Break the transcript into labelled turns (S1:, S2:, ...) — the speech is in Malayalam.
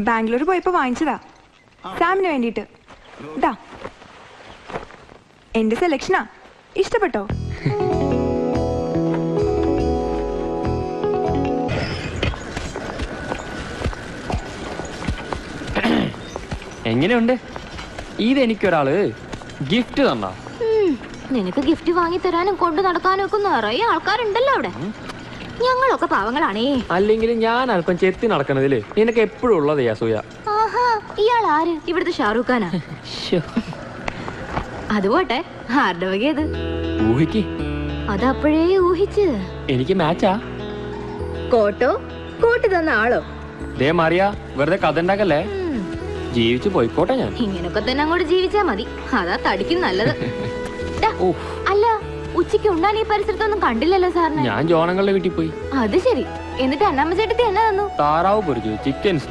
S1: ബാംഗ്ലൂർ പോയപ്പോ വാങ്ങിച്ചതാ സാമിന് വേണ്ടിട്ട്. ഇതാ എന്റെ സെലക്ഷനാ, ഇഷ്ടപ്പെട്ടോ?
S2: എങ്ങനെയുണ്ട്? ഇതെനിക്കൊരാള് ഗിഫ്റ്റ് തന്നാ.
S3: നിനക്ക് ഗിഫ്റ്റ് വാങ്ങി തരാനും കൊണ്ട് നടക്കാനും ഒക്കെ നിറയെ ആൾക്കാരുണ്ടല്ലോ അവിടെ. ഞങ്ങളൊക്കെ പാവങ്ങളാണേ.
S2: അല്ലെങ്കിലും ഞാൻ അല്പം ചെത്തി നടക്കണതില് നിനക്ക് എപ്പോഴും ഉള്ളത് അസൂയ.
S3: ആഹാ, ഇയാൾ ആര്? ഇവിടുത്തെ ഷാറൂഖ് ഖാനാ? അതുപോട്ടെ, ആരുടെ വകയത്?
S2: ഊഹിക്ക്.
S3: അതപ്പോഴേ ഊഹിച്ച്.
S2: എനിക്ക് മാച്ചാ.
S3: കോട്ടോ കോട്ട് തന്ന ആളോ?
S2: ദേ മറിയ, വെറുതെ കഥ ഉണ്ടാക്കല്ലേ. ജീവിച്ചു പോയിക്കോട്ടെ ഞാൻ.
S3: ഇങ്ങനൊക്കെ തന്നെ അങ്ങോട്ട് ജീവിച്ചാ മതി, അതാ തടിക്കും നല്ലത്. അല്ല, ഉച്ചയ്ക്ക് ഉണ്ണാൻ ഈ പരിസരത്തൊന്നും കണ്ടില്ലല്ലോ സാറിന്?
S2: ഞാൻ ജോണങ്ങളുടെ വീട്ടിൽ പോയി.
S3: അത് ശരി. എന്നിട്ട് അണ്ണാമ്മ ചേട്ടത്തി എന്നാ തന്നു?
S2: താറാവ് പൊരിച്ചു, ചിക്കൻ സ്റ്റൂ.